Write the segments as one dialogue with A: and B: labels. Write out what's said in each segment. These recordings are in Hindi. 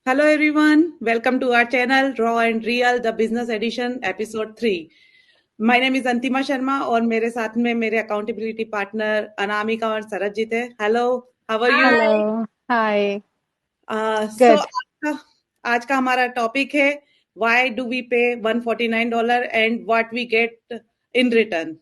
A: Hello everyone, welcome to our channel Raw and Real the Business Edition episode 3. My name is Antima Sharma और मेरे साथ में मेरे अकाउंटेबिलिटी पार्टनर अनामिका और सरजीत है. Hello, how are you?
B: Hello hi
A: So
B: good
A: आज का हमारा टॉपिक है Why do we pay $149 and what we get in return?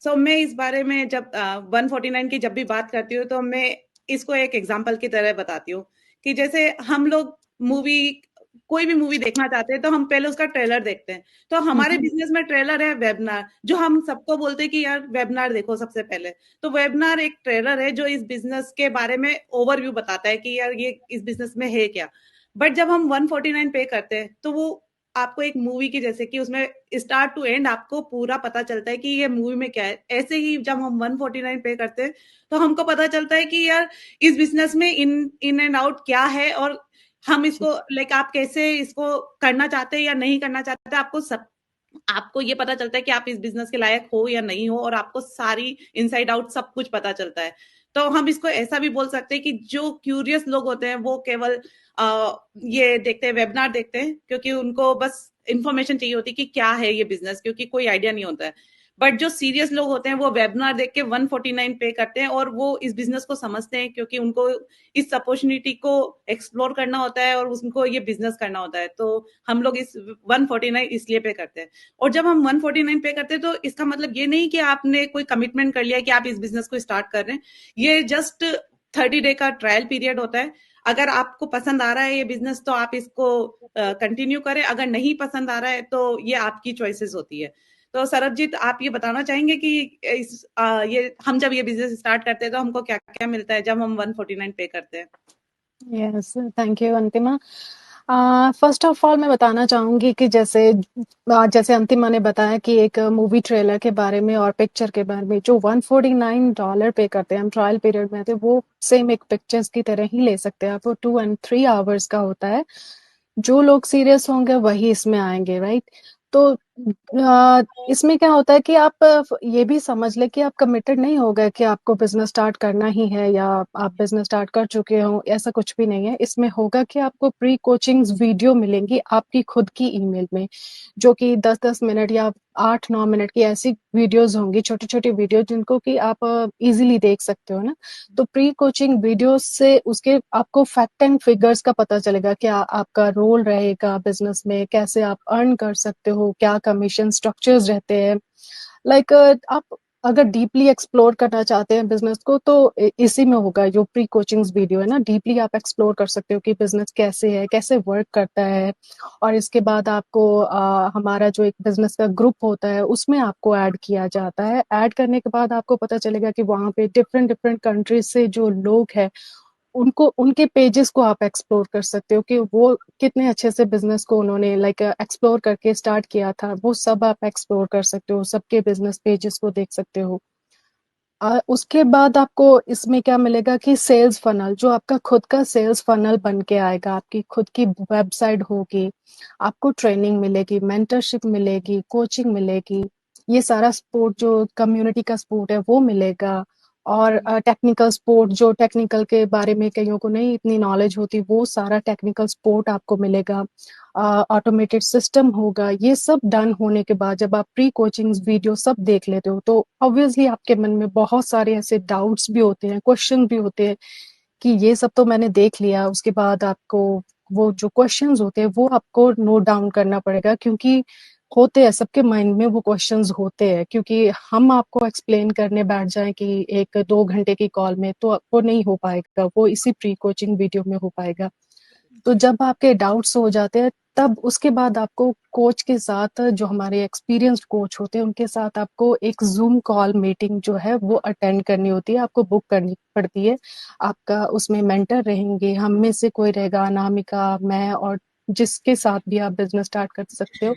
A: So मैं इस बारे में जब 149 की जब भी बात करती हूँ तो मैं इसको एक एग्जांपल की तरह बताती हूँ कि जैसे हम लोग मूवी कोई भी मूवी देखना चाहते हैं तो हम पहले उसका ट्रेलर देखते हैं. तो हमारे बिजनेस में ट्रेलर है वेबिनार, जो हम सबको बोलते हैं कि यार वेबिनार देखो सबसे पहले. तो वेबिनार एक ट्रेलर है जो इस बिजनेस के बारे में ओवरव्यू बताता है कि यार ये इस बिजनेस में है क्या. बट जब हम 149 पे करते हैं तो वो आपको एक मूवी की जैसे कि उसमें स्टार्ट टू एंड आपको पूरा पता चलता है कि ये मूवी में क्या है. ऐसे ही जब हम 149 पे करते हैं तो हमको पता चलता है कि यार इस बिजनेस में इन इन एंड आउट क्या है और हम इसको लाइक आप कैसे इसको करना चाहते हैं या नहीं करना चाहते. आपको ये पता चलता है कि आप इस बिजनेस के लायक हो या नहीं हो और आपको सारी इनसाइड आउट सब कुछ पता चलता है. तो हम इसको ऐसा भी बोल सकते हैं कि जो क्यूरियस लोग होते हैं वो केवल ये देखते हैं, वेबिनार देखते हैं, क्योंकि उनको बस इंफॉर्मेशन चाहिए होती है कि क्या है ये बिजनेस, क्योंकि कोई आइडिया नहीं होता है. बट जो सीरियस लोग होते हैं वो वेबिनार देख के 149 पे करते हैं और वो इस बिजनेस को समझते हैं, क्योंकि उनको इस अपॉर्चुनिटी को एक्सप्लोर करना होता है और उनको ये बिजनेस करना होता है. तो हम लोग इस 149 इसलिए पे करते हैं. और जब हम 149 पे करते हैं तो इसका मतलब ये नहीं कि आपने कोई कमिटमेंट कर लिया कि आप इस बिजनेस को स्टार्ट कर रहे हैं. ये जस्ट 30 डे का ट्रायल पीरियड होता है. अगर आपको पसंद आ रहा है ये बिजनेस तो आप इसको कंटिन्यू करें, अगर नहीं पसंद आ रहा है तो ये आपकी चॉइसेस होती है. तो सरबजीत, आप ये बताना चाहेंगे कि ये हम जब ये बिजनेस स्टार्ट करते हैं तो हमको क्या क्या मिलता है जब हम 149 पे करते हैं.
B: Yes thank you Antima first of all मैं बताना चाहूंगी कि जैसे अंतिमा ने बताया कि एक मूवी ट्रेलर के बारे में और पिक्चर के बारे में जो $149 पे करते हैं हम ट्रायल पीरियड में, तो वो सेम एक पिक्चर्स की तरह ही ले सकते हैं आप. वो 2 and 3 hours का होता है. जो लोग सीरियस होंगे वही इसमें आएंगे, राइट? तो इसमें क्या होता है कि आप ये भी समझ ले कि आप कमिटेड नहीं हो गए कि आपको बिजनेस स्टार्ट करना ही है या आप बिजनेस स्टार्ट कर चुके हो, ऐसा कुछ भी नहीं है. इसमें होगा कि आपको प्री कोचिंग्स वीडियो मिलेंगी आपकी खुद की ईमेल में, जो कि 10-10 मिनट या 8-9 मिनट की ऐसी वीडियोस होंगी, छोटी छोटी वीडियो जिनको कि आप इजीली देख सकते हो ना. तो प्री कोचिंग वीडियो से उसके आपको फैक्ट एंड फिगर्स का पता चलेगा, क्या आपका रोल रहेगा बिजनेस में, कैसे आप अर्न कर सकते हो, क्या कमीशन स्ट्रक्चर्स रहते हैं. लाइक आप अगर डीपली एक्सप्लोर करना चाहते हैं बिजनेस को तो इसी में होगा. जो प्री कोचिंग्स वीडियो है ना, डीपली आप एक्सप्लोर कर सकते हो कि बिजनेस कैसे है, कैसे वर्क करता है. और इसके बाद आपको हमारा जो एक बिजनेस का ग्रुप होता है उसमें आपको ऐड किया जाता है. ऐड करने के बाद आपको पता चलेगा कि वहाँ पे डिफरेंट डिफरेंट कंट्रीज से जो लोग हैं उनको उनके पेजेस को आप एक्सप्लोर कर सकते हो कि वो कितने अच्छे से बिजनेस को उन्होंने लाइक एक्सप्लोर करके स्टार्ट किया था. वो सब आप एक्सप्लोर कर सकते हो, सबके बिजनेस पेजेस को देख सकते हो. उसके बाद आपको इसमें क्या मिलेगा कि सेल्स फनल, जो आपका खुद का सेल्स फनल बन के आएगा. आपकी खुद की वेबसाइट होगी, आपको ट्रेनिंग मिलेगी, मेंटरशिप मिलेगी, कोचिंग मिलेगी. ये सारा सपोर्ट जो कम्युनिटी का सपोर्ट है वो मिलेगा. और टेक्निकल सपोर्ट, जो टेक्निकल के बारे में कईयों को नहीं इतनी नॉलेज होती, वो सारा टेक्निकल सपोर्ट आपको मिलेगा. ऑटोमेटेड सिस्टम होगा. ये सब डन होने के बाद जब आप प्री कोचिंग वीडियो सब देख लेते हो तो ऑब्वियसली आपके मन में बहुत सारे ऐसे डाउट्स भी होते हैं, क्वेश्चन भी होते हैं कि ये सब तो मैंने देख लिया. उसके बाद आपको वो जो क्वेश्चंस होते हैं वो आपको नोट डाउन करना पड़ेगा, क्योंकि होते हैं सबके माइंड में वो क्वेश्चंस होते हैं. क्योंकि हम आपको एक्सप्लेन करने बैठ जाएं कि 1-2 घंटे की कॉल में, तो वो नहीं हो पाएगा. वो इसी प्री कोचिंग वीडियो में हो पाएगा. तो जब आपके डाउट्स हो जाते हैं तब उसके बाद आपको कोच के साथ, जो हमारे एक्सपीरियंस्ड कोच होते हैं उनके साथ आपको एक जूम कॉल मीटिंग जो है वो अटेंड करनी होती है, आपको बुक करनी पड़ती है. आपका उसमें मेंटर रहेंगे, हम में से कोई रहेगा, अनामिका, मैं, और जिसके साथ भी आप बिजनेस स्टार्ट कर सकते हो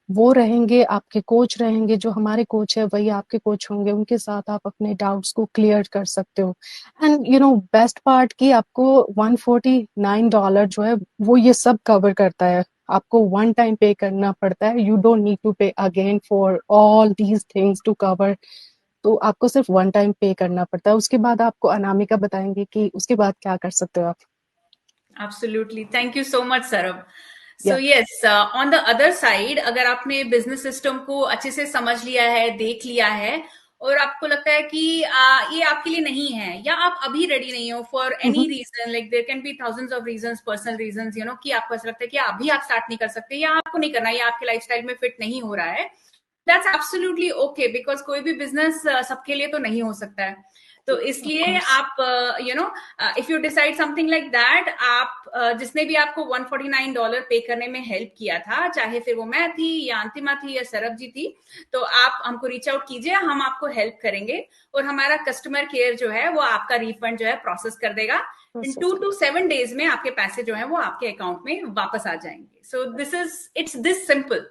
B: वो रहेंगे. आपके कोच रहेंगे, जो हमारे कोच है वही आपके कोच होंगे. उनके साथ आप अपने डाउट्स को क्लियर कर सकते हो. एंड बेस्ट पार्ट की आपको $149 जो है वो ये सब कवर करता है. आपको वन टाइम पे करना पड़ता है. You don't need to pay again for all these things to cover. तो आपको सिर्फ वन टाइम पे करना पड़ता है. उसके बाद आपको अनामिका बताएंगे कि उसके बाद क्या कर सकते हो आप.
C: Absolutely, thank you so much Sarab. So
B: yeah
C: yes, on the other side, अगर आपने बिजनेस सिस्टम को अच्छे से समझ लिया है, देख लिया है, और आपको लगता है कि ये आपके लिए नहीं है, या आप अभी रेडी नहीं हो for any reason, like there can be thousands of reasons, personal reasons, कि आपको ऐसा लगता है कि अभी आप स्टार्ट नहीं कर सकते, या आपको नहीं करना, या आपके लाइफस्टाइल में फिट नहीं हो रहा है, दैट्स एब्सोल्युटली ओके, बिकॉज कोई भी बिजनेस सबके लिए तो नहीं हो सकता है। तो इसलिए आप if you decide something like that, आप जिसने भी आपको $149 पे करने में हेल्प किया था, चाहे फिर वो मैं थी या अंतिमा थी या सरब जी थी, तो आप हमको रीच आउट कीजिए, हम आपको हेल्प करेंगे, और हमारा कस्टमर केयर जो है वो आपका रिफंड जो है प्रोसेस कर देगा। इन 2 to 7 डेज में आपके पैसे जो है वो आपके अकाउंट में वापस आ जाएंगे। So it's this simple.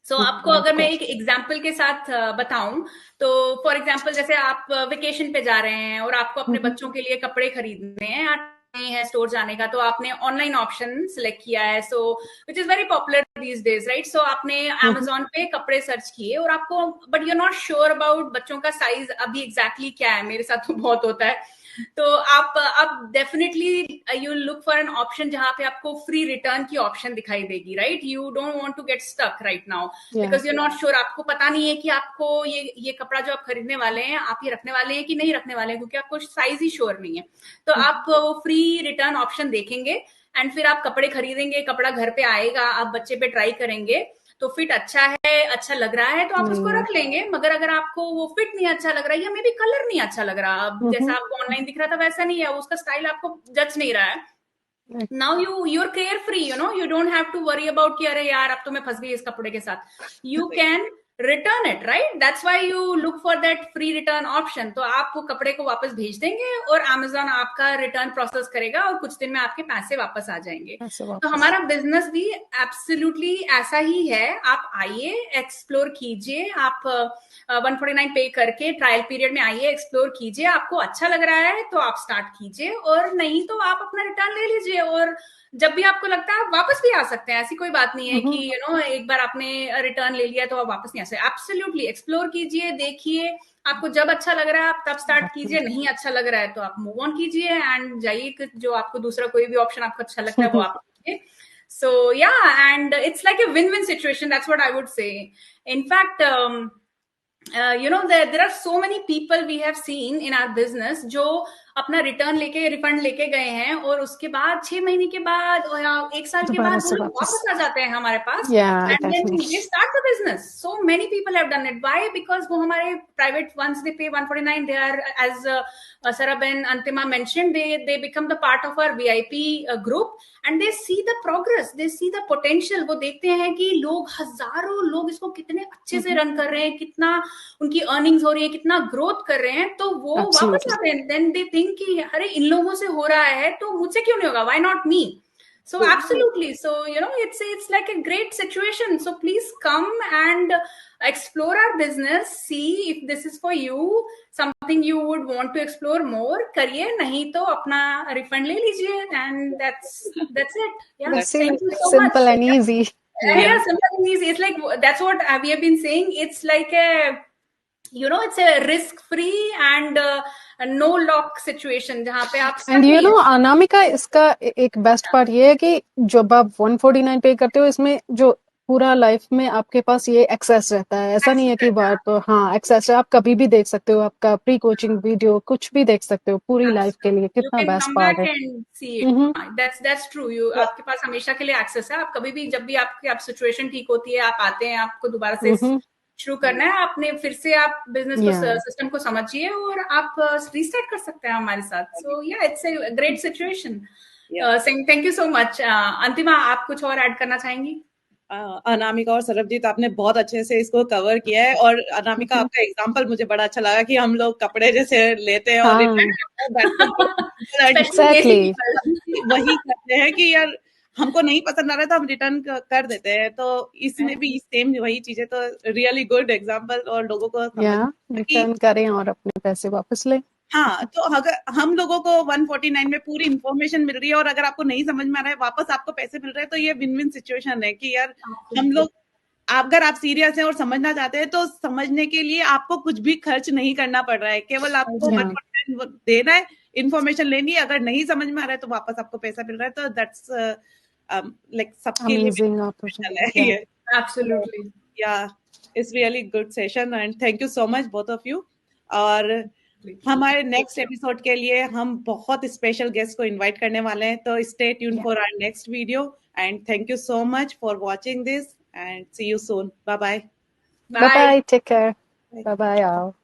C: So आपको अगर मैं एक एग्जाम्पल के साथ बताऊं, तो फॉर एग्जाम्पल जैसे आप वेकेशन पे जा रहे हैं और आपको अपने बच्चों के लिए कपड़े खरीदने हैं, नहीं है स्टोर जाने का, तो आपने ऑनलाइन ऑप्शन सिलेक्ट किया है, so which is very popular these days, right? So आपने Amazon पे कपड़े सर्च किए, और आपको but you are not sure about बच्चों का साइज अभी एग्जैक्टली क्या है, मेरे साथ तो बहुत होता है। तो आप definitely you look for an option जहां पे आपको फ्री रिटर्न की ऑप्शन दिखाई देगी, right? You don't want to get stuck right now, because you not sure, आपको पता नहीं है कि आपको ये कपड़ा जो आप खरीदने वाले हैं, आप ये रखने वाले हैं कि नहीं रखने वाले हैं, क्योंकि आपको साइज ही श्योर नहीं है। तो आप वो फ्री रिटर्न ऑप्शन देखेंगे, एंड फिर आप कपड़े खरीदेंगे, कपड़ा घर पे आएगा, आप बच्चे पे ट्राई करेंगे, तो फिट अच्छा है, अच्छा लग रहा है, तो आप उसको रख लेंगे। मगर अगर आपको वो फिट नहीं अच्छा लग रहा है, या मे बी कलर नहीं अच्छा लग रहा, जैसा आपको ऑनलाइन दिख रहा था वैसा नहीं है, उसका स्टाइल आपको जच नहीं रहा है, now you're carefree, you don't have to worry about कि अरे यार अब तो मैं फंस गई इस कपड़े के साथ, you can return it, right? That's why you look for that free return option। तो आप वो कपड़े को वापस भेज देंगे, और Amazon आपका रिटर्न प्रोसेस करेगा, और कुछ दिन में आपके पैसे वापस आ जाएंगे। तो हमारा बिजनेस भी एब्सोल्युटली ऐसा ही है। आप आइए, एक्सप्लोर कीजिए, आप 149 पे करके ट्रायल पीरियड में आइए, एक्सप्लोर कीजिए, आपको अच्छा लग रहा है तो आप स्टार्ट कीजिए, और नहीं तो आप अपना रिटर्न ले लीजिए, और जब भी आपको लगता है आप वापस भी आ सकते हैं। ऐसी कोई बात नहीं है कि एक बार आपने रिटर्न ले लिया तो आप वापस नहीं आ सकते। एब्सोल्युटली एक्सप्लोर कीजिए, देखिए, आपको जब अच्छा लग रहा है आप तब स्टार्ट कीजिए, नहीं अच्छा लग रहा है तो आप मूव ऑन कीजिए एंड जाइए, जो आपको दूसरा कोई भी ऑप्शन आपको अच्छा लगता है वो आप कीजिए। So yeah, and it's like a win-win situation. That's what I would say. In fact, there are so many people we have seen in our business जो अपना रिटर्न लेके, रिफंड लेके गए हैं, और उसके बाद 6 महीने के बाद या 1 साल के बाद वो लोग वापस आ जाते हैं हमारे पास, and then they start the business. So many people have done it. Why? Because वो हमारे private, once they pay 149, they are, as Sarab and Antima mentioned, they become the part of our VIP group, and they see the progress, they see the potential। वो देखते हैं कि लोग, हजारों लोग इसको कितने अच्छे से रन कर रहे हैं, कितना उनकी अर्निंग्स हो रही है, कितना ग्रोथ कर रहे हैं, तो वो वापस आते हैं। देन दे थिंक कि अरे इन लोगों से हो रहा है तो मुझसे क्यों नहीं होगा, why not me? So absolutely, so it's like a great situation. So please come and explore our business, see if this is for you, something you would want to explore more, करिए, नहीं तो अपना रिफंड ले लीजिए, and that's it. Yeah, thank you so much.
B: Simple and easy.
C: Yeah, simple and easy. It's like, that's what we have been saying. It's like it's a risk free and no lock situation, जहाँ पे आप
B: and अनामिका, इसका एक बेस्ट पार्ट ये है कि जब आप 149 पे करते हो, इसमें जो पूरा लाइफ में आपके पास ये एक्सेस रहता है, ऐसा नहीं है कि बात, हाँ एक्सेस है, आप कभी भी देख सकते हो, आपका प्री कोचिंग वीडियो कुछ भी देख सकते हो पूरी लाइफ के लिए। कितना बेस्ट पार्ट है।
C: That's true। आपके पास हमेशा के लिए एक्सेस है, आप कभी भी, जब भी आपकी सिचुएशन ठीक होती है, आप आते हैं, आपको दोबारा से शुरू करना है, आपने फिर से आप बिजनेस को, सिस्टम को समझिए, और आप रीस्टार्ट कर सकते हैं हमारे साथ। सो या, it's a great situation. Thank you so much. अंतिमा, आप कुछ और ऐड करना चाहेंगी?
A: अनामिका और सरब जी, तो आपने बहुत अच्छे से इसको कवर किया है, और अनामिका आपका एग्जांपल मुझे बड़ा अच्छा लगा कि हम लोग कपड़े जैसे लेते हैं और वही करते हैं कि यार हमको नहीं पसंद आ रहा है तो हम रिटर्न कर देते हैं। तो इसमें भी सेम वही चीज है। तो रियली गुड एग्जांपल, और लोगों को
B: रिटर्न करें और अपने पैसे वापस लें।
A: हाँ, तो अगर हम लोगों को 149 में पूरी इन्फॉर्मेशन मिल रही है, और अगर आपको नहीं समझ में आ रहा है, वापस आपको पैसे मिल रहे हैं, तो ये विन विन सिचुएशन है कि यार हम लोग, अगर आप सीरियस हैं और समझना चाहते हैं, तो समझने के लिए आपको कुछ भी खर्च नहीं करना पड़ रहा है, केवल आपको 149 देना है, इंफॉर्मेशन लेनी है, अगर नहीं समझ में आ रहा है तो वापस आपको पैसा मिल रहा है, तो दैट्स लाइक सबके लिए
B: Amazing
A: है
B: opportunity. Yeah.
A: ये.
C: Absolutely.
A: Yeah, it's really good session and thank you so much both of you. और हमारे नेक्स्ट एपिसोड के लिए हम बहुत स्पेशल गेस्ट को इनवाइट करने वाले हैं, तो stay tune for our next video and thank you so much for watching this and see you soon. Bye bye.
B: Bye bye. Take care. Bye bye all.